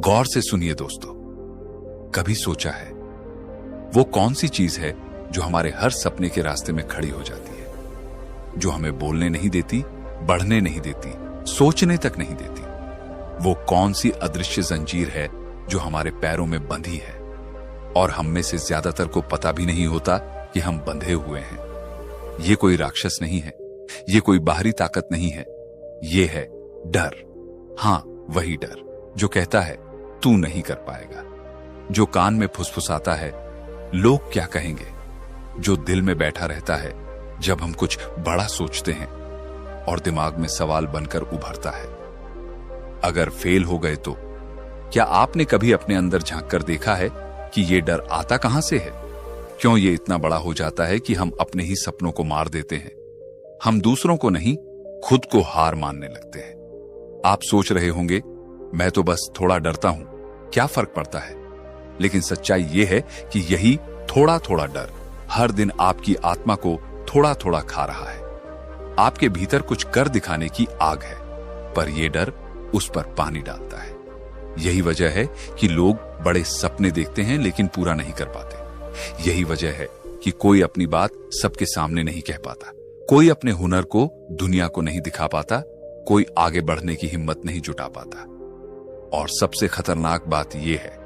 गौर से सुनिए दोस्तों, कभी सोचा है वो कौन सी चीज है जो हमारे हर सपने के रास्ते में खड़ी हो जाती है, जो हमें बोलने नहीं देती, बढ़ने नहीं देती, सोचने तक नहीं देती? वो कौन सी अदृश्य जंजीर है जो हमारे पैरों में बंधी है और हम में से ज्यादातर को पता भी नहीं होता कि हम बंधे हुए हैं? ये कोई राक्षस नहीं है, ये कोई बाहरी ताकत नहीं है, ये है डर। हां, वही डर जो कहता है तू नहीं कर पाएगा, जो कान में फुसफुसाता है लोग क्या कहेंगे, जो दिल में बैठा रहता है जब हम कुछ बड़ा सोचते हैं और दिमाग में सवाल बनकर उभरता है। अगर फेल हो गए तो क्या आपने कभी अपने अंदर झांक कर देखा है कि यह डर आता कहां से है? क्यों ये इतना बड़ा हो जाता है कि हम अपने ही सपनों को मार देते हैं? हम दूसरों को नहीं, खुद को हार मानने लगते हैं। आप सोच रहे होंगे मैं तो बस थोड़ा डरता हूं, क्या फर्क पड़ता है? लेकिन सच्चाई यह है कि यही थोड़ा थोड़ा डर हर दिन आपकी आत्मा को थोड़ा थोड़ा खा रहा है। आपके भीतर कुछ कर दिखाने की आग है, पर यह डर उस पर पानी डालता है। यही वजह है कि लोग बड़े सपने देखते हैं लेकिन पूरा नहीं कर पाते। यही वजह है कि कोई अपनी बात सबके सामने नहीं कह पाता, कोई अपने हुनर को दुनिया को नहीं दिखा पाता, कोई आगे बढ़ने की हिम्मत नहीं जुटा पाता। और सबसे खतरनाक बात यह है,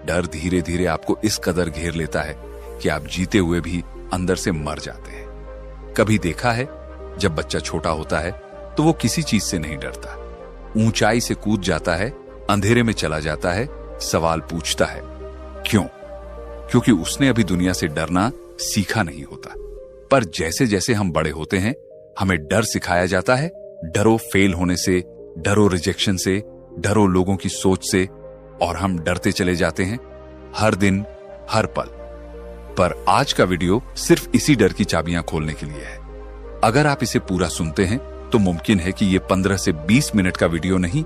डर धीरे धीरे आपको इस कदर घेर लेता है कि आप जीते हुए भी अंदर से मर जाते हैं। कभी देखा है, जब बच्चा छोटा होता है तो वो किसी चीज से नहीं डरता, ऊंचाई से कूद जाता है, अंधेरे में चला जाता है, सवाल पूछता है क्यों? क्योंकि उसने अभी दुनिया से डरना सीखा नहीं होता। पर जैसे जैसे हम बड़े होते हैं, हमें डर सिखाया जाता है। डरो फेल होने से, डरो रिजेक्शन से, डरो लोगों की सोच से, और हम डरते चले जाते हैं हर दिन, हर पल। पर आज का वीडियो सिर्फ इसी डर की चाबियां खोलने के लिए है। अगर आप इसे पूरा सुनते हैं तो मुमकिन है कि ये 15 से 20 मिनट का वीडियो नहीं,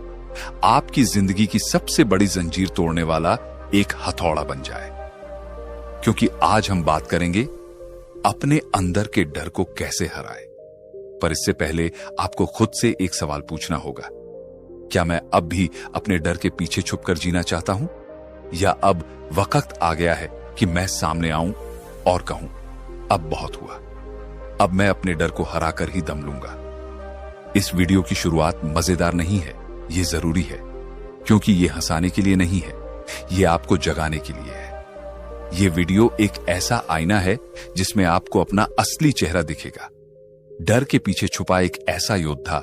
आपकी जिंदगी की सबसे बड़ी जंजीर तोड़ने वाला एक हथौड़ा बन जाए। क्योंकि आज हम बात करेंगे अपने अंदर के डर को कैसे हराए। पर इससे पहले आपको खुद से एक सवाल पूछना होगा, क्या मैं अब भी अपने डर के पीछे छुपकर जीना चाहता हूं, या अब वक्त आ गया है कि मैं सामने आऊं और कहूं अब बहुत हुआ, अब मैं अपने डर को हराकर ही दम लूंगा। इस वीडियो की शुरुआत मजेदार नहीं है, ये जरूरी है, क्योंकि ये हंसाने के लिए नहीं है, ये आपको जगाने के लिए है। ये वीडियो एक ऐसा आईना है जिसमें आपको अपना असली चेहरा दिखेगा। डर के पीछे छुपा एक ऐसा योद्धा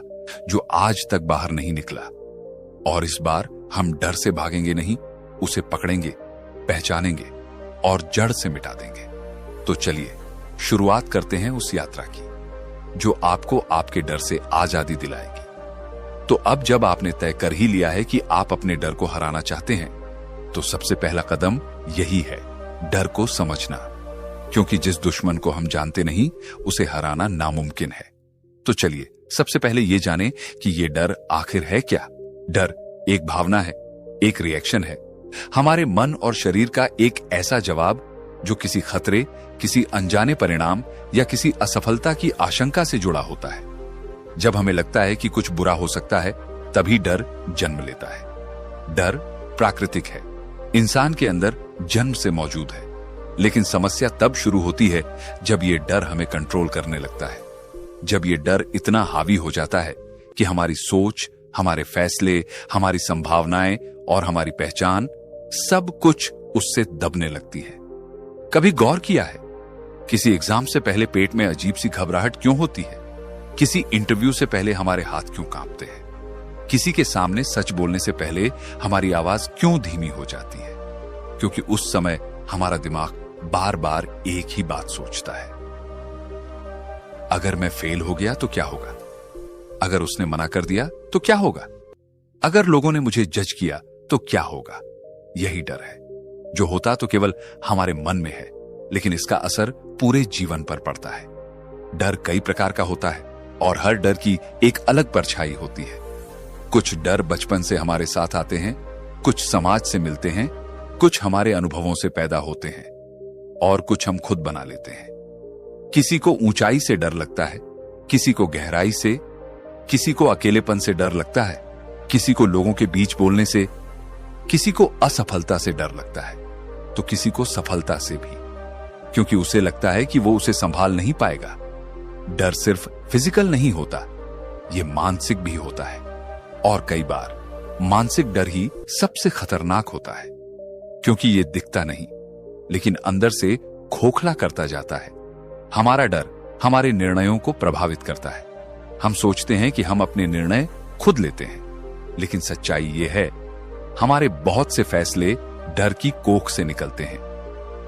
जो आज तक बाहर नहीं निकला। और इस बार हम डर से भागेंगे नहीं, उसे पकड़ेंगे, पहचानेंगे और जड़ से मिटा देंगे। तो चलिए शुरुआत करते हैं उस यात्रा की जो आपको आपके डर से आजादी दिलाएगी। तो अब जब आपने तय कर ही लिया है कि आप अपने डर को हराना चाहते हैं, तो सबसे पहला कदम यही है, डर को समझना। क्योंकि जिस दुश्मन को हम जानते नहीं, उसे हराना नामुमकिन है। तो चलिए सबसे पहले यह जानें कि यह डर आखिर है क्या। डर एक भावना है, एक रिएक्शन है, हमारे मन और शरीर का एक ऐसा जवाब जो किसी खतरे, किसी अनजाने परिणाम या किसी असफलता की आशंका से जुड़ा होता है। जब हमें लगता है कि कुछ बुरा हो सकता है, तभी डर जन्म लेता है। डर प्राकृतिक है, इंसान के अंदर जन्म से मौजूद है। लेकिन समस्या तब शुरू होती है जब यह डर हमें कंट्रोल करने लगता है, जब यह डर इतना हावी हो जाता है कि हमारी सोच, हमारे फैसले, हमारी संभावनाएं और हमारी पहचान सब कुछ उससे दबने लगती है। कभी गौर किया है, किसी एग्जाम से पहले पेट में अजीब सी घबराहट क्यों होती है? किसी इंटरव्यू से पहले हमारे हाथ क्यों कांपते हैं? किसी के सामने सच बोलने से पहले हमारी आवाज क्यों धीमी हो जाती है? क्योंकि उस समय हमारा दिमाग बार बार एक ही बात सोचता है, अगर मैं फेल हो गया तो क्या होगा? अगर उसने मना कर दिया तो क्या होगा? अगर लोगों ने मुझे जज किया तो क्या होगा? यही डर है जो होता तो केवल हमारे मन में है, लेकिन इसका असर पूरे जीवन पर पड़ता है। डर कई प्रकार का होता है और हर डर की एक अलग परछाई होती है। कुछ डर बचपन से हमारे साथ आते हैं, कुछ समाज से मिलते हैं, कुछ हमारे अनुभवों से पैदा होते हैं और कुछ हम खुद बना लेते हैं। किसी को ऊंचाई से डर लगता है, किसी को गहराई से, किसी को अकेलेपन से डर लगता है, किसी को लोगों के बीच बोलने से, किसी को असफलता से डर लगता है तो किसी को सफलता से भी, क्योंकि उसे लगता है कि वो उसे संभाल नहीं पाएगा। डर सिर्फ फिजिकल नहीं होता, ये मानसिक भी होता है। और कई बार मानसिक डर ही सबसे खतरनाक होता है, क्योंकि ये दिखता नहीं लेकिन अंदर से खोखला करता जाता है। हमारा डर हमारे निर्णयों को प्रभावित करता है। हम सोचते हैं कि हम अपने निर्णय खुद लेते हैं, लेकिन सच्चाई ये है हमारे बहुत से फैसले डर की कोख से निकलते हैं।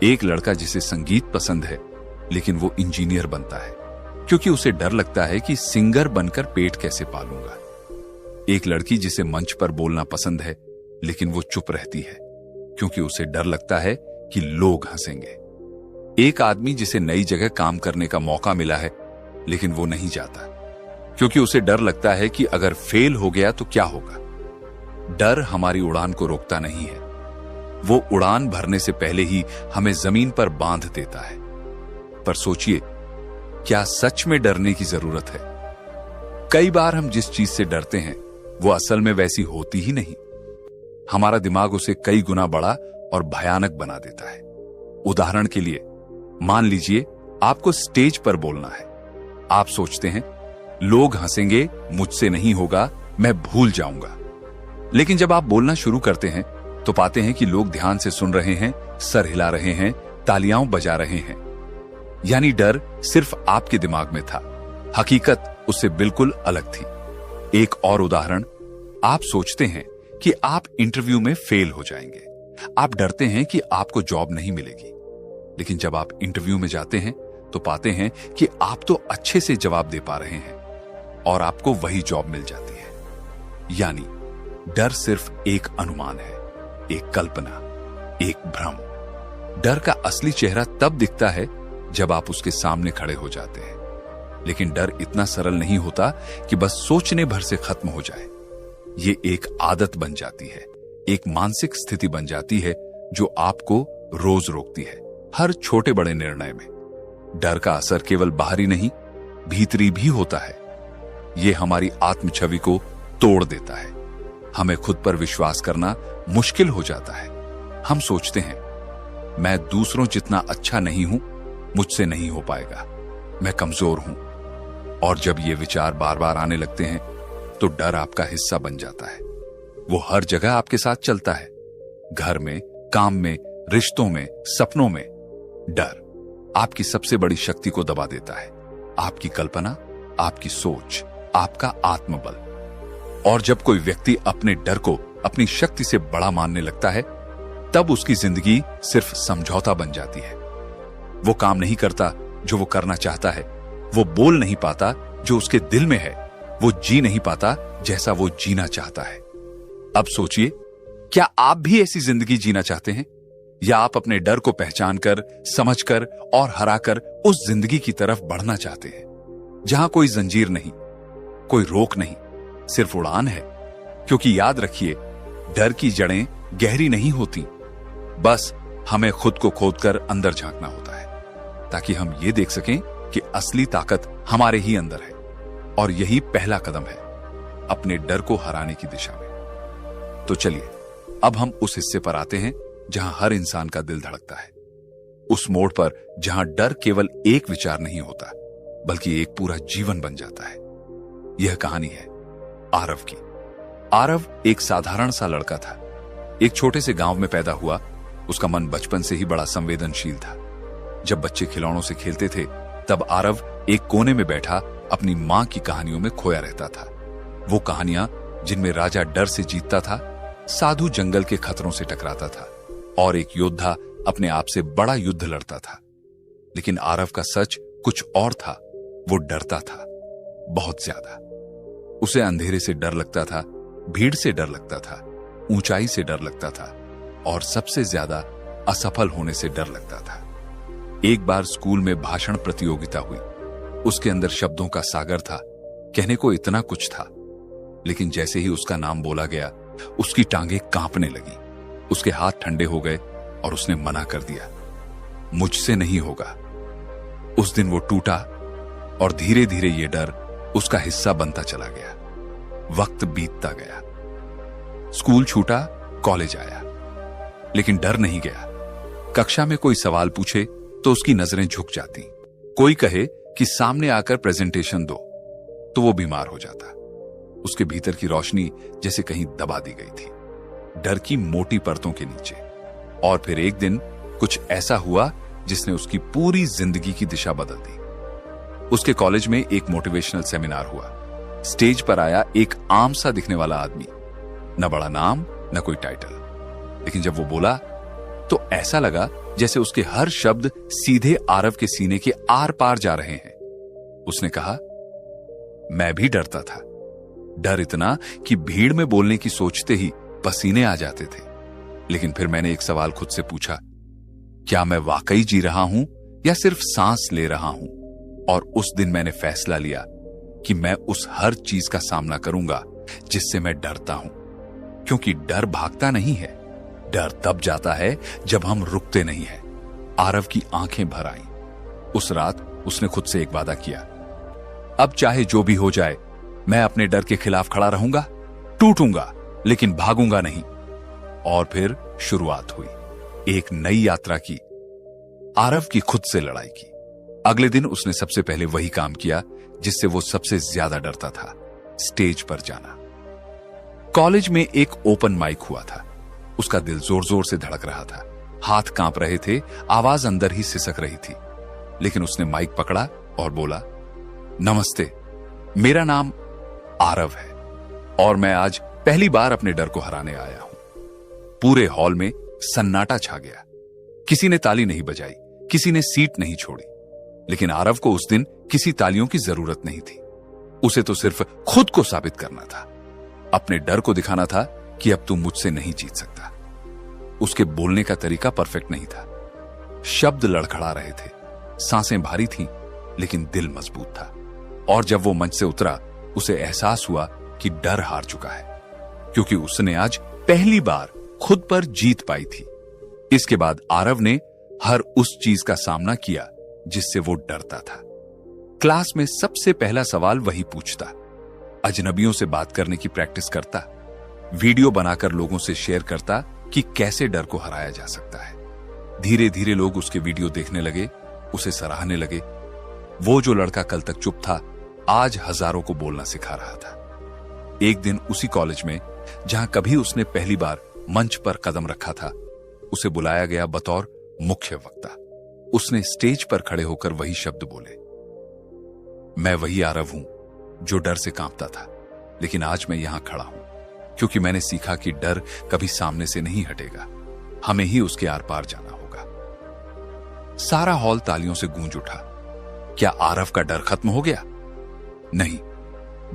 एक लड़का जिसे संगीत पसंद है लेकिन वो इंजीनियर बनता है क्योंकि उसे डर लगता है कि सिंगर बनकर पेट कैसे पालूंगा। एक लड़की जिसे मंच पर बोलना पसंद है लेकिन वो चुप रहती है क्योंकि उसे डर लगता है कि लोग हंसेंगे। एक आदमी जिसे नई जगह काम करने का मौका मिला है लेकिन वो नहीं जाता क्योंकि उसे डर लगता है कि अगर फेल हो गया तो क्या होगा। डर हमारी उड़ान को रोकता नहीं है, वो उड़ान भरने से पहले ही हमें जमीन पर बांध देता है। पर सोचिए, क्या सच में डरने की जरूरत है? कई बार हम जिस चीज से डरते हैं वो असल में वैसी होती ही नहीं। हमारा दिमाग उसे कई गुना बड़ा और भयानक बना देता है। उदाहरण के लिए, मान लीजिए आपको स्टेज पर बोलना है। आप सोचते हैं लोग हंसेंगे, मुझसे नहीं होगा, मैं भूल जाऊंगा। लेकिन जब आप बोलना शुरू करते हैं तो पाते हैं कि लोग ध्यान से सुन रहे हैं, सर हिला रहे हैं, तालियां बजा रहे हैं। यानी डर सिर्फ आपके दिमाग में था, हकीकत उससे बिल्कुल अलग थी। एक और उदाहरण, आप सोचते हैं कि आप इंटरव्यू में फेल हो जाएंगे। आप डरते हैं कि आपको जॉब नहीं मिलेगी। लेकिन जब आप इंटरव्यू में जाते हैं तो पाते हैं कि आप तो अच्छे से जवाब दे पा रहे हैं और आपको वही जॉब मिल जाती है। यानी डर सिर्फ एक अनुमान है, एक कल्पना, एक भ्रम। डर का असली चेहरा तब दिखता है जब आप उसके सामने खड़े हो जाते हैं। लेकिन डर इतना सरल नहीं होता कि बस सोचने भर से खत्म हो जाए। ये एक आदत बन जाती है, एक मानसिक स्थिति बन जाती है जो आपको रोज रोकती है, हर छोटे बड़े निर्णय में। डर का असर केवल बाहरी नहीं, भीतरी भी होता है। ये हमारी आत्म छवि को तोड़ देता है। हमें खुद पर विश्वास करना मुश्किल हो जाता है। हम सोचते हैं, मैं दूसरों जितना अच्छा नहीं हूं, मुझसे नहीं हो पाएगा, मैं कमजोर हूं। और जब ये विचार बार बार आने लगते हैं तो डर आपका हिस्सा बन जाता है। वो हर जगह आपके साथ चलता है, घर में, काम में, रिश्तों में, सपनों में। डर आपकी सबसे बड़ी शक्ति को दबा देता है, आपकी कल्पना, आपकी सोच, आपका आत्मबल। और जब कोई व्यक्ति अपने डर को अपनी शक्ति से बड़ा मानने लगता है, तब उसकी जिंदगी सिर्फ समझौता बन जाती है। वो काम नहीं करता जो वो करना चाहता है, वो बोल नहीं पाता जो उसके दिल में है, वो जी नहीं पाता जैसा वो जीना चाहता है। अब सोचिए, क्या आप भी ऐसी जिंदगी जीना चाहते हैं, या आप अपने डर को पहचानकर, समझकर और हराकर उस जिंदगी की तरफ बढ़ना चाहते हैं जहां कोई जंजीर नहीं, कोई रोक नहीं, सिर्फ उड़ान है? क्योंकि याद रखिए, डर की जड़ें गहरी नहीं होती, बस हमें खुद को खोदकर अंदर झांकना होता है ताकि हम ये देख सकें कि असली ताकत हमारे ही अंदर है। और यही पहला कदम है अपने डर को हराने की दिशा में। तो चलिए, अब हम उस हिस्से पर आते हैं जहां हर इंसान का दिल धड़कता है, उस मोड़ पर जहां डर केवल एक विचार नहीं होता बल्कि एक पूरा जीवन बन जाता है। यह कहानी है आरव की। आरव एक साधारण सा लड़का था। एक छोटे से गांव में पैदा हुआ। उसका मन बचपन से ही बड़ा संवेदनशील था। जब बच्चे खिलौनों से खेलते थे तब आरव एक कोने में बैठा अपनी मां की कहानियों में खोया रहता था। वो कहानियां जिनमें राजा डर से जीतता था, साधु जंगल के खतरों से टकराता था और एक योद्धा अपने आप से बड़ा युद्ध लड़ता था। लेकिन आरव का सच कुछ और था। वो डरता था, बहुत ज्यादा। उसे अंधेरे से डर लगता था, भीड़ से डर लगता था, ऊंचाई से डर लगता था और सबसे ज्यादा असफल होने से डर लगता था। एक बार स्कूल में भाषण प्रतियोगिता हुई। उसके अंदर शब्दों का सागर था, कहने को इतना कुछ था। लेकिन जैसे ही उसका नाम बोला गया, उसकी टांगें कांपने लगी, उसके हाथ ठंडे हो गए और उसने मना कर दिया, मुझसे नहीं होगा। उस दिन वो टूटा और धीरे धीरे ये डर उसका हिस्सा बनता चला गया। वक्त बीतता गया, स्कूल छूटा, कॉलेज आया, लेकिन डर नहीं गया। कक्षा में कोई सवाल पूछे तो उसकी नजरें झुक जाती। कोई कहे कि सामने आकर प्रेजेंटेशन दो तो वो बीमार हो जाता। उसके भीतर की रोशनी जैसे कहीं दबा दी गई थी, डर की मोटी परतों के नीचे। और फिर एक दिन कुछ ऐसा हुआ जिसने उसकी पूरी जिंदगी की दिशा बदल दी। उसके कॉलेज में एक मोटिवेशनल सेमिनार हुआ। स्टेज पर आया एक आम सा दिखने वाला आदमी, न बड़ा नाम न कोई टाइटल, लेकिन जब वो बोला तो ऐसा लगा जैसे उसके हर शब्द सीधे आरव के सीने के आर पार जा रहे हैं। उसने कहा, मैं भी डरता था, डर इतना कि भीड़ में बोलने की सोचते ही पसीने आ जाते थे। लेकिन फिर मैंने एक सवाल खुद से पूछा, क्या मैं वाकई जी रहा हूं या सिर्फ सांस ले रहा हूं? और उस दिन मैंने फैसला लिया कि मैं उस हर चीज का सामना करूंगा जिससे मैं डरता हूं, क्योंकि डर भागता नहीं है, डर तब जाता है जब हम रुकते नहीं हैं। आरव की आंखें भर आईं। उस रात उसने खुद से एक वादा किया, अब चाहे जो भी हो जाए मैं अपने डर के खिलाफ खड़ा रहूंगा, टूटूंगा लेकिन भागूंगा नहीं। और फिर शुरुआत हुई एक नई यात्रा की, आरव की खुद से लड़ाई की। अगले दिन उसने सबसे पहले वही काम किया जिससे वो सबसे ज्यादा डरता था, स्टेज पर जाना। कॉलेज में एक ओपन माइक हुआ था। उसका दिल जोर जोर से धड़क रहा था, हाथ कांप रहे थे, आवाज अंदर ही सिसक रही थी। लेकिन उसने माइक पकड़ा और बोला, नमस्ते, मेरा नाम आरव है और मैं आज पहली बार अपने डर को हराने आया हूं। पूरे हॉल में सन्नाटा छा गया। किसी ने ताली नहीं बजाई, किसी ने सीट नहीं छोड़ी। लेकिन आरव को उस दिन किसी तालियों की जरूरत नहीं थी। उसे तो सिर्फ खुद को साबित करना था, अपने डर को दिखाना था कि अब तू मुझसे नहीं जीत सकता। उसके बोलने का तरीका परफेक्ट नहीं था, शब्द लड़खड़ा रहे थे, सांसें भारी थीं, लेकिन दिल मजबूत था। और जब वो मंच से उतरा, उसे एहसास हुआ कि डर हार चुका है, क्योंकि उसने आज पहली बार खुद पर जीत पाई थी। इसके बाद आरव ने हर उस चीज का सामना किया जिससे वो डरता था। क्लास में सबसे पहला सवाल वही पूछता, अजनबियों से बात करने की प्रैक्टिस करता, वीडियो बनाकर लोगों से शेयर करता कि कैसे डर को हराया जा सकता है। धीरे धीरे लोग उसके वीडियो देखने लगे, उसे सराहने लगे। वो जो लड़का कल तक चुप था, आज हजारों को बोलना सिखा रहा था। एक दिन उसी कॉलेज में जहां कभी उसने पहली बार मंच पर कदम रखा था, उसे बुलाया गया बतौर मुख्य वक्ता। उसने स्टेज पर खड़े होकर वही शब्द बोले, मैं वही आरव हूं जो डर से कांपता था, लेकिन आज मैं यहां खड़ा हूं क्योंकि मैंने सीखा कि डर कभी सामने से नहीं हटेगा, हमें ही उसके आर पार जाना होगा। सारा हॉल तालियों से गूंज उठा। क्या आरव का डर खत्म हो गया? नहीं,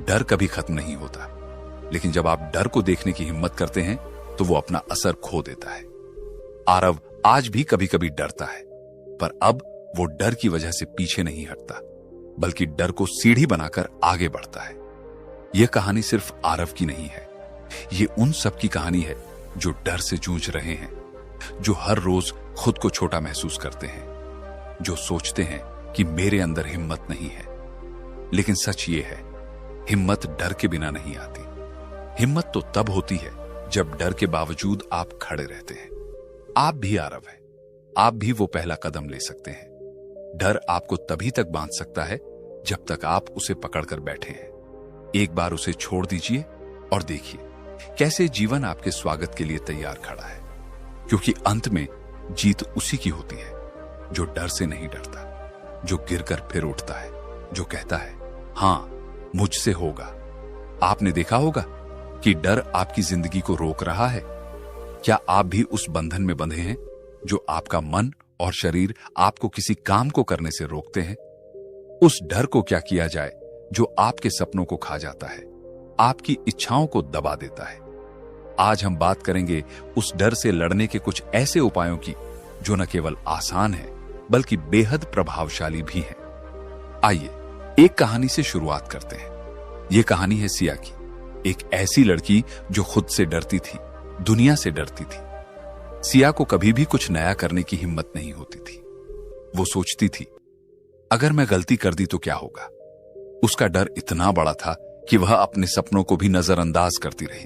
डर कभी खत्म नहीं होता, लेकिन जब आप डर को देखने की हिम्मत करते हैं तो वो अपना असर खो देता है। आरव आज भी कभी कभी डरता है, पर अब वो डर की वजह से पीछे नहीं हटता, बल्कि डर को सीढ़ी बनाकर आगे बढ़ता है। यह कहानी सिर्फ आरव की नहीं है, ये उन सब की कहानी है जो डर से जूझ रहे हैं, जो हर रोज खुद को छोटा महसूस करते हैं, जो सोचते हैं कि मेरे अंदर हिम्मत नहीं है। लेकिन सच ये है, हिम्मत डर के बिना नहीं आती। हिम्मत तो तब होती है जब डर के बावजूद आप खड़े रहते हैं। आप भी आरव हैं, आप भी वो पहला कदम ले सकते हैं। डर आपको तभी तक बांध सकता है जब तक आप उसे पकड़कर बैठे हैं। एक बार उसे छोड़ दीजिए और देखिए कैसे जीवन आपके स्वागत के लिए तैयार खड़ा है, क्योंकि अंत में जीत उसी की होती है जो डर से नहीं डरता, जो गिरकर फिर उठता है, जो कहता है, हां, मुझसे होगा। आपने देखा होगा कि डर आपकी जिंदगी को रोक रहा है। क्या आप भी उस बंधन में बंधे हैं जो आपका मन और शरीर आपको किसी काम को करने से रोकते हैं? उस डर को क्या किया जाए जो आपके सपनों को खा जाता है, आपकी इच्छाओं को दबा देता है? आज हम बात करेंगे उस डर से लड़ने के कुछ ऐसे उपायों की जो न केवल आसान है बल्कि बेहद प्रभावशाली भी हैं। आइए एक कहानी से शुरुआत करते हैं। यह कहानी है सिया की, एक ऐसी लड़की जो खुद से डरती थी, दुनिया से डरती थी। सिया को कभी भी कुछ नया करने की हिम्मत नहीं होती थी। वो सोचती थी, अगर मैं गलती कर दी तो क्या होगा? उसका डर इतना बड़ा था कि वह अपने सपनों को भी नजरअंदाज करती रही।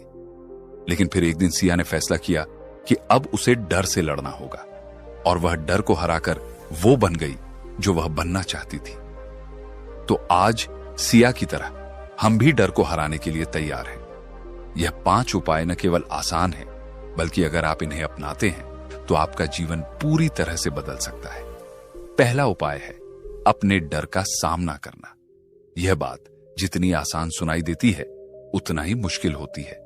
लेकिन फिर एक दिन सिया ने फैसला किया कि अब उसे डर से लड़ना होगा, और वह डर को हराकर वो बन गई जो वह बनना चाहती थी। तो आज सिया की तरह हम भी डर को हराने के लिए तैयार हैं। यह 5 उपाय न केवल आसान है, बल्कि अगर आप इन्हें अपनाते हैं तो आपका जीवन पूरी तरह से बदल सकता है। पहला उपाय है अपने डर का सामना करना। यह बात जितनी आसान सुनाई देती है, उतना ही मुश्किल होती है।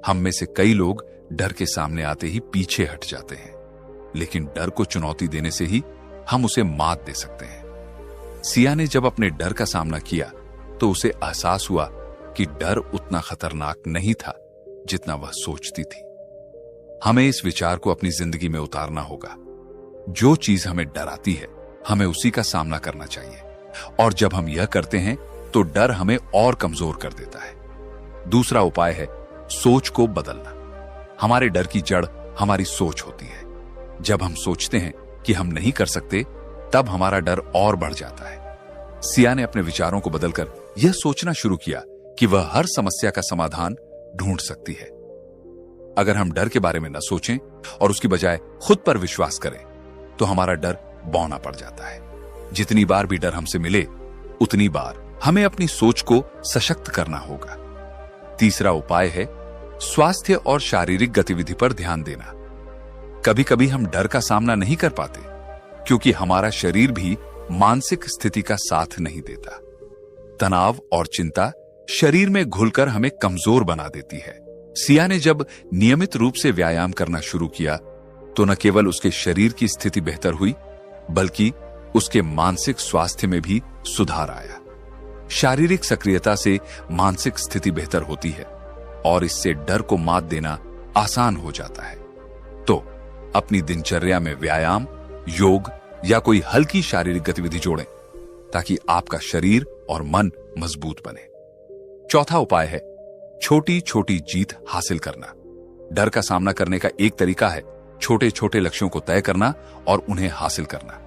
हम में से कई लोग डर के सामने आते ही पीछे हट जाते हैं, लेकिन डर को चुनौती देने से ही हम उसे मात दे सकते हैं। सिया ने जब अपने डर का सामना किया तो उसे एहसास हुआ कि डर उतना खतरनाक नहीं था जितना वह सोचती थी। हमें इस विचार को अपनी जिंदगी में उतारना होगा। जो चीज हमें डराती है, हमें उसी का सामना करना चाहिए, और जब हम यह करते हैं तो डर हमें और कमजोर कर देता है। दूसरा उपाय है सोच को बदलना। हमारे डर की जड़ हमारी सोच होती है। जब हम सोचते हैं कि हम नहीं कर सकते, तब हमारा डर और बढ़ जाता है। सिया ने अपने विचारों को बदलकर यह सोचना शुरू किया कि वह हर समस्या का समाधान ढूंढ सकती है। अगर हम डर के बारे में न सोचें और उसकी बजाय खुद पर विश्वास करें, तो हमारा डर बौना पड़ जाता है। जितनी बार भी डर हमसे मिले, उतनी बार हमें अपनी सोच को सशक्त करना होगा। तीसरा उपाय है स्वास्थ्य और शारीरिक गतिविधि पर ध्यान देना। कभी कभी हम डर का सामना नहीं कर पाते क्योंकि हमारा शरीर भी मानसिक स्थिति का साथ नहीं देता। तनाव और चिंता शरीर में घुलकर हमें कमजोर बना देती है। सिया ने जब नियमित रूप से व्यायाम करना शुरू किया तो न केवल उसके शरीर की स्थिति बेहतर हुई, बल्कि उसके मानसिक स्वास्थ्य में भी सुधार आया। शारीरिक सक्रियता से मानसिक स्थिति बेहतर होती है और इससे डर को मात देना आसान हो जाता है। तो अपनी दिनचर्या में व्यायाम, योग या कोई हल्की शारीरिक गतिविधि जोड़ें ताकि आपका शरीर और मन मजबूत बने। चौथा उपाय है छोटी छोटी जीत हासिल करना। डर का सामना करने का एक तरीका है छोटे छोटे लक्ष्यों को तय करना और उन्हें हासिल करना।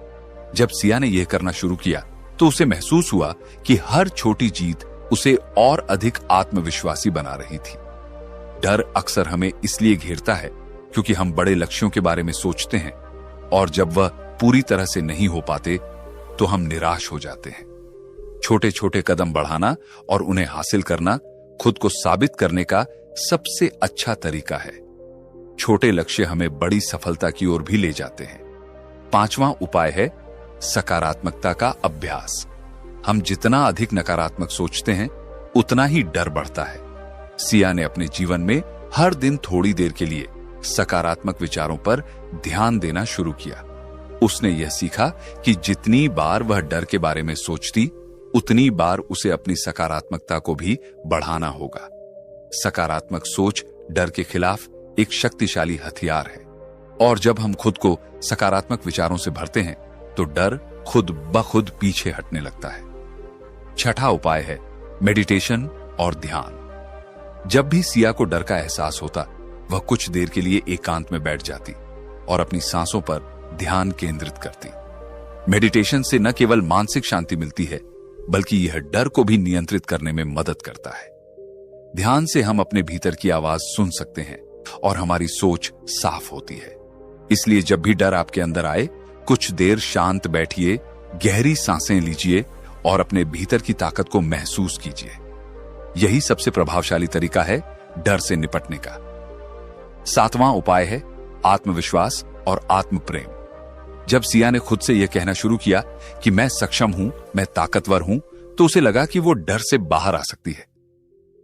जब सिया ने यह करना शुरू किया तो उसे महसूस हुआ कि हर छोटी जीत उसे और अधिक आत्मविश्वासी बना रही थी। डर अक्सर हमें इसलिए घेरता है क्योंकि हम बड़े लक्ष्यों के बारे में सोचते हैं, और जब वह पूरी तरह से नहीं हो पाते तो हम निराश हो जाते हैं। छोटे छोटे कदम बढ़ाना और उन्हें हासिल करना खुद को साबित करने का सबसे अच्छा तरीका है। छोटे लक्ष्य हमें बड़ी सफलता की ओर भी ले जाते हैं। पांचवां उपाय है सकारात्मकता का अभ्यास। हम जितना अधिक नकारात्मक सोचते हैं, उतना ही डर बढ़ता है। सिया ने अपने जीवन में हर दिन थोड़ी देर के लिए सकारात्मक विचारों पर ध्यान देना शुरू किया। उसने यह सीखा कि जितनी बार वह डर के बारे में सोचती, उतनी बार उसे अपनी सकारात्मकता को भी बढ़ाना होगा। सकारात्मक सोच डर के खिलाफ एक शक्तिशाली हथियार है, और जब हम खुद को सकारात्मक विचारों से भरते हैं तो डर खुद ब खुद पीछे हटने लगता है। छठा उपाय है मेडिटेशन और ध्यान। जब भी सिया को डर का एहसास होता, वह कुछ देर के लिए एकांत में बैठ जाती और अपनी सांसों पर ध्यान केंद्रित करती। मेडिटेशन से न केवल मानसिक शांति मिलती है, बल्कि यह डर को भी नियंत्रित करने में मदद करता है। ध्यान से हम अपने भीतर की आवाज सुन सकते हैं और हमारी सोच साफ होती है। इसलिए जब भी डर आपके अंदर आए, कुछ देर शांत बैठिए, गहरी सांसें लीजिए और अपने भीतर की ताकत को महसूस कीजिए। यही सबसे प्रभावशाली तरीका है डर से निपटने का। सातवां उपाय है आत्मविश्वास और आत्म प्रेम। जब सिया ने खुद से यह कहना शुरू किया कि मैं सक्षम हूं, मैं ताकतवर हूं, तो उसे लगा कि वो डर से बाहर आ सकती है।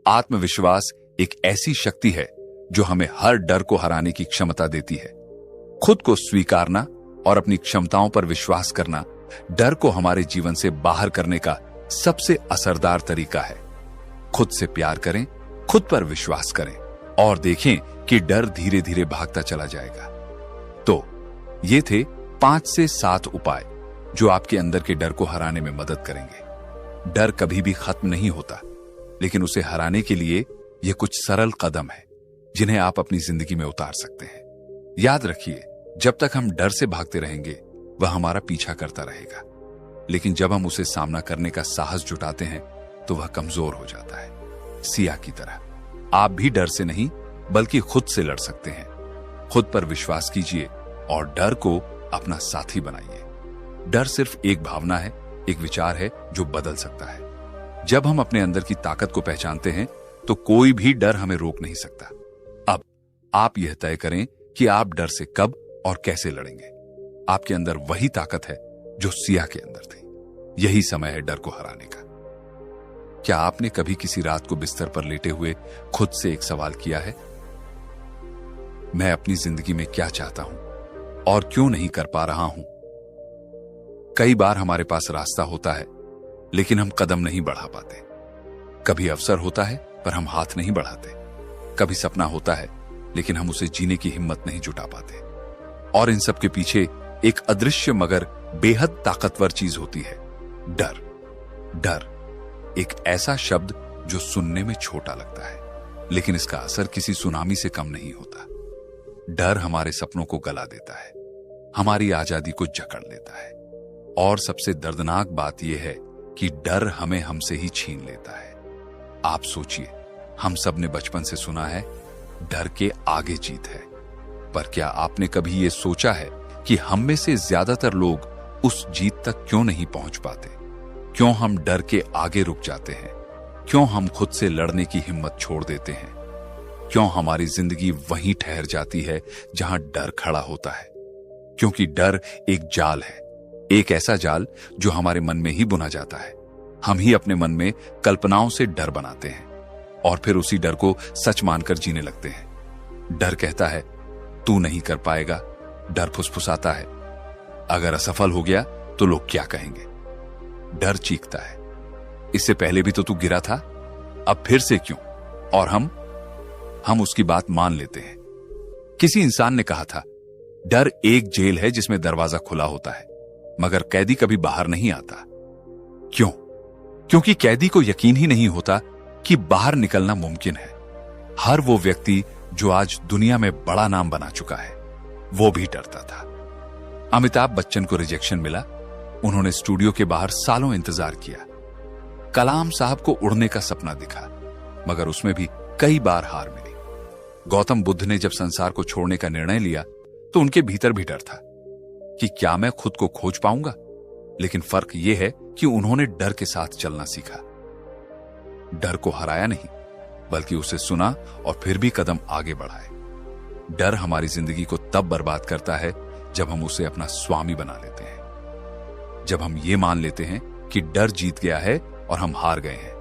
आत्मविश्वास एक ऐसी शक्ति है जो हमें हर डर को हराने की क्षमता देती है। खुद को स्वीकारना और अपनी क्षमताओं पर विश्वास करना डर को हमारे जीवन से बाहर करने का सबसे असरदार तरीका है। खुद से प्यार करें, खुद पर विश्वास करें और देखें कि डर धीरे धीरे भागता चला जाएगा। तो ये थे 5 से 7 उपाय जो आपके अंदर के डर को हराने में मदद करेंगे। डर कभी भी खत्म नहीं होता, लेकिन उसे हराने के लिए ये कुछ सरल कदम है जिन्हें आप अपनी जिंदगी में उतार सकते हैं। याद रखिए, जब तक हम डर से भागते रहेंगे, वह हमारा पीछा करता रहेगा, लेकिन जब हम उसे सामना करने का साहस जुटाते हैं तो वह कमजोर हो जाता है। सिया की तरह आप भी डर से नहीं, बल्कि खुद से लड़ सकते हैं। खुद पर विश्वास कीजिए और डर को अपना साथी बनाइए। डर सिर्फ एक भावना है, एक विचार है जो बदल सकता है। जब हम अपने अंदर की ताकत को पहचानते हैं तो कोई भी डर हमें रोक नहीं सकता। अब आप यह तय करें कि आप डर से कब और कैसे लड़ेंगे। आपके अंदर वही ताकत है जो सिया के अंदर थी। यही समय है डर को हराने का। क्या आपने कभी किसी रात को बिस्तर पर लेटे हुए खुद से एक सवाल किया है? मैं अपनी जिंदगी में क्या चाहता हूं और क्यों नहीं कर पा रहा हूं? कई बार हमारे पास रास्ता होता है लेकिन हम कदम नहीं बढ़ा पाते। कभी अवसर होता है पर हम हाथ नहीं बढ़ाते। कभी सपना होता है लेकिन हम उसे जीने की हिम्मत नहीं जुटा पाते। और इन सब के पीछे एक अदृश्य मगर बेहद ताकतवर चीज होती है, डर। डर एक ऐसा शब्द जो सुनने में छोटा लगता है लेकिन इसका असर किसी सुनामी से कम नहीं होता। डर हमारे सपनों को गला देता है, हमारी आजादी को जकड़ लेता है और सबसे दर्दनाक बात यह है कि डर हमें हमसे ही छीन लेता है। आप सोचिए, हम सब ने बचपन से सुना है डर के आगे जीत है, पर क्या आपने कभी यह सोचा है कि हम में से ज्यादातर लोग उस जीत तक क्यों नहीं पहुंच पाते? क्यों हम डर के आगे रुक जाते हैं? क्यों हम खुद से लड़ने की हिम्मत छोड़ देते हैं? क्यों हमारी जिंदगी वहीं ठहर जाती है जहां डर खड़ा होता है? क्योंकि डर एक जाल है, एक ऐसा जाल जो हमारे मन में ही बुना जाता है। हम ही अपने मन में कल्पनाओं से डर बनाते हैं और फिर उसी डर को सच मानकर जीने लगते हैं। डर कहता है तू नहीं कर पाएगा। डर फुसफुसाता है अगर असफल हो गया तो लोग क्या कहेंगे। डर चीखता है इससे पहले भी तो तू गिरा था, अब फिर से क्यों? और हम उसकी बात मान लेते हैं। किसी इंसान ने कहा था डर एक जेल है जिसमें दरवाजा खुला होता है मगर कैदी कभी बाहर नहीं आता। क्यों? क्योंकि कैदी को यकीन ही नहीं होता कि बाहर निकलना मुमकिन है। हर वो व्यक्ति जो आज दुनिया में बड़ा नाम बना चुका है वो भी डरता था। अमिताभ बच्चन को रिजेक्शन मिला, उन्होंने स्टूडियो के बाहर सालों इंतजार किया। कलाम साहब को उड़ने का सपना दिखा मगर उसमें भी कई बार हार मिली। गौतम बुद्ध ने जब संसार को छोड़ने का निर्णय लिया तो उनके भीतर भी डर था कि क्या मैं खुद को खोज पाऊंगा। लेकिन फर्क यह है कि उन्होंने डर के साथ चलना सीखा। डर को हराया नहीं बल्कि उसे सुना और फिर भी कदम आगे बढ़ाए। डर हमारी जिंदगी को तब बर्बाद करता है जब हम उसे अपना स्वामी बना लेते हैं। जब हम ये मान लेते हैं कि डर जीत गया है और हम हार गए हैं।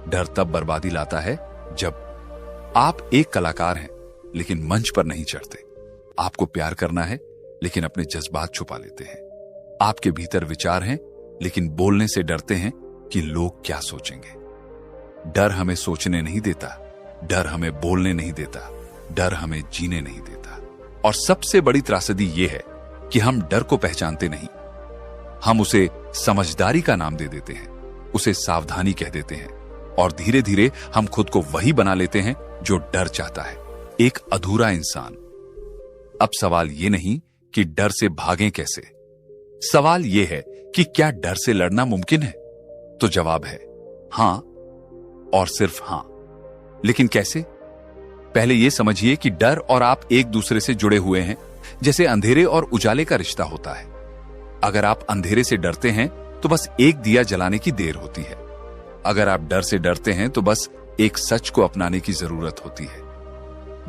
डर तब बर्बादी लाता है जब आप एक कलाकार हैं लेकिन मंच पर नहीं चढ़ते। आपको प्यार करना है लेकिन अपने जज्बात छुपा लेते हैं। आपके भीतर विचार हैं लेकिन बोलने से डरते हैं कि लोग क्या सोचेंगे। डर हमें सोचने नहीं देता, डर हमें बोलने नहीं देता, डर हमें जीने नहीं देता। और सबसे बड़ी त्रासदी यह है कि हम डर को पहचानते नहीं। हम उसे समझदारी का नाम दे देते हैं, उसे सावधानी कह देते हैं और धीरे धीरे हम खुद को वही बना लेते हैं जो डर चाहता है, एक अधूरा इंसान। अब सवाल यह नहीं कि डर से भागें कैसे, सवाल यह है कि क्या डर से लड़ना मुमकिन है? तो जवाब है हां और सिर्फ हां। लेकिन कैसे? पहले यह समझिए कि डर और आप एक दूसरे से जुड़े हुए हैं, जैसे अंधेरे और उजाले का रिश्ता होता है। अगर आप अंधेरे से डरते हैं तो बस एक दिया जलाने की देर होती है। अगर आप डर से डरते हैं तो बस एक सच को अपनाने की जरूरत होती है।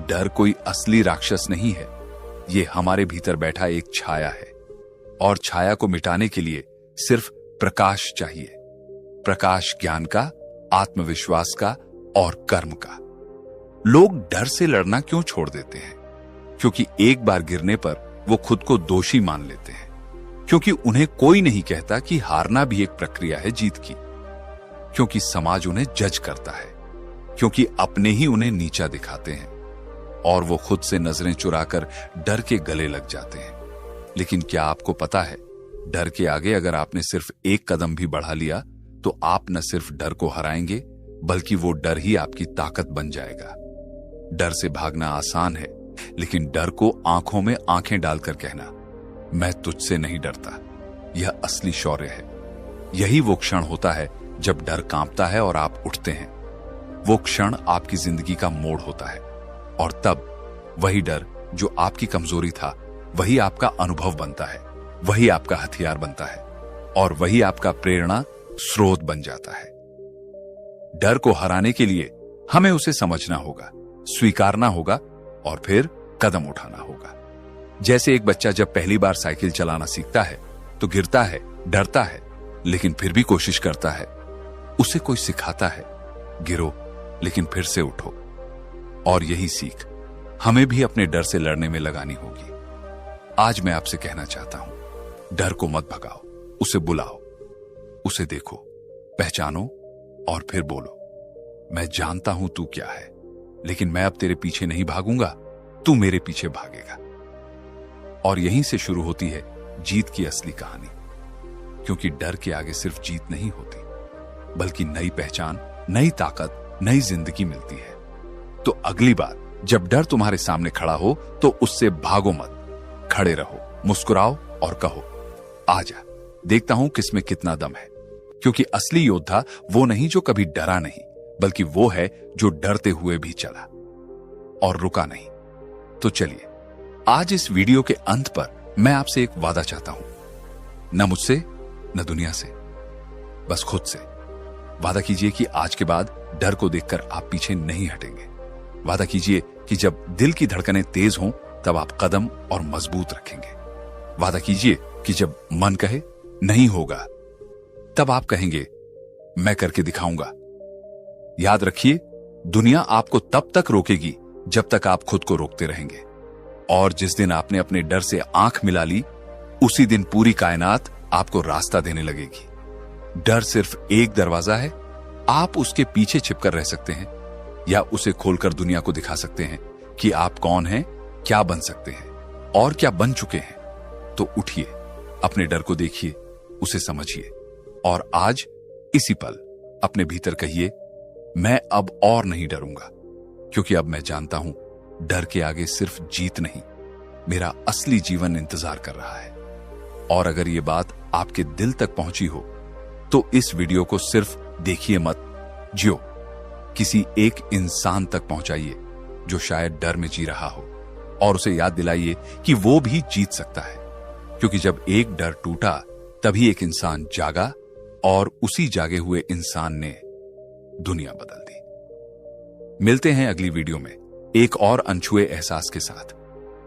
डर कोई असली राक्षस नहीं है, यह हमारे भीतर बैठा एक छाया है और छाया को मिटाने के लिए सिर्फ प्रकाश चाहिए। प्रकाश ज्ञान का, आत्मविश्वास का और कर्म का। लोग डर से लड़ना क्यों छोड़ देते हैं? क्योंकि एक बार गिरने पर वो खुद को दोषी मान लेते हैं। क्योंकि उन्हें कोई नहीं कहता कि हारना भी एक प्रक्रिया है जीत की। क्योंकि समाज उन्हें जज करता है, क्योंकि अपने ही उन्हें नीचा दिखाते हैं और वो खुद से नजरें चुराकर डर के गले लग जाते हैं। लेकिन क्या आपको पता है, डर के आगे अगर आपने सिर्फ एक कदम भी बढ़ा लिया तो आप न सिर्फ डर को हराएंगे बल्कि वो डर ही आपकी ताकत बन जाएगा। डर से भागना आसान है, लेकिन डर को आंखों में आंखें डालकर कहना मैं तुझसे नहीं डरता, यह असली शौर्य है। यही वो क्षण होता है जब डर कांपता है और आप उठते हैं। वो क्षण आपकी जिंदगी का मोड़ होता है। और तब वही डर जो आपकी कमजोरी था, वही आपका अनुभव बनता है, वही आपका हथियार बनता है और वही आपका प्रेरणा स्रोत बन जाता है। डर को हराने के लिए हमें उसे समझना होगा, स्वीकारना होगा और फिर कदम उठाना होगा। जैसे एक बच्चा जब पहली बार साइकिल चलाना सीखता है तो गिरता है, डरता है, लेकिन फिर भी कोशिश करता है। उसे कोई सिखाता है, गिरो लेकिन फिर से उठो। और यही सीख हमें भी अपने डर से लड़ने में लगानी होगी। आज मैं आपसे कहना चाहता हूं, डर को मत भगाओ, उसे बुलाओ, उसे देखो, पहचानो और फिर बोलो, मैं जानता हूं तू क्या है, लेकिन मैं अब तेरे पीछे नहीं भागूंगा, तू मेरे पीछे भागेगा। और यहीं से शुरू होती है जीत की असली कहानी, क्योंकि डर के आगे सिर्फ जीत नहीं होती, बल्कि नई पहचान, नई ताकत, नई जिंदगी मिलती है। तो अगली बार जब डर तुम्हारे सामने खड़ा हो तो उससे भागो मत, खड़े रहो, मुस्कुराओ और कहो, आजा, देखता हूं किसमें कितना दम है। क्योंकि असली योद्धा वो नहीं जो कभी डरा नहीं, बल्कि वो है जो डरते हुए भी चला और रुका नहीं। तो चलिए, आज इस वीडियो के अंत पर मैं आपसे एक वादा चाहता हूं, न मुझसे न दुनिया से, बस खुद से। वादा कीजिए कि आज के बाद डर को देखकर आप पीछे नहीं हटेंगे। वादा कीजिए कि जब दिल की धड़कनें तेज हों तब आप कदम और मजबूत रखेंगे। वादा कीजिए कि जब मन कहे नहीं होगा तब आप कहेंगे मैं करके दिखाऊंगा। याद रखिए, दुनिया आपको तब तक रोकेगी जब तक आप खुद को रोकते रहेंगे। और जिस दिन आपने अपने डर से आंख मिला ली, उसी दिन पूरी कायनात आपको रास्ता देने लगेगी। डर सिर्फ एक दरवाजा है, आप उसके पीछे छिपकर रह सकते हैं या उसे खोलकर दुनिया को दिखा सकते हैं कि आप कौन हैं, क्या बन सकते हैं और क्या बन चुके हैं। तो उठिए, अपने डर को देखिए, उसे समझिए और आज इसी पल अपने भीतर कहिए, मैं अब और नहीं डरूंगा, क्योंकि अब मैं जानता हूं डर के आगे सिर्फ जीत नहीं, मेरा असली जीवन इंतजार कर रहा है। और अगर ये बात आपके दिल तक पहुंची हो तो इस वीडियो को सिर्फ देखिए मत, जियो, किसी एक इंसान तक पहुंचाइए जो शायद डर में जी रहा हो, और उसे याद दिलाइए कि वो भी जीत सकता है। क्योंकि जब एक डर टूटा तभी एक इंसान जागा और उसी जागे हुए इंसान ने दुनिया बदल दी। मिलते हैं अगली वीडियो में एक और अनछुए एहसास के साथ।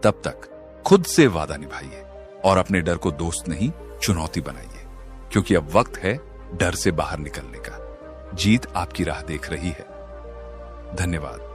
तब तक खुद से वादा निभाइए और अपने डर को दोस्त नहीं, चुनौती बनाइए, क्योंकि अब वक्त है डर से बाहर निकलने का। जीत आपकी राह देख रही है। धन्यवाद।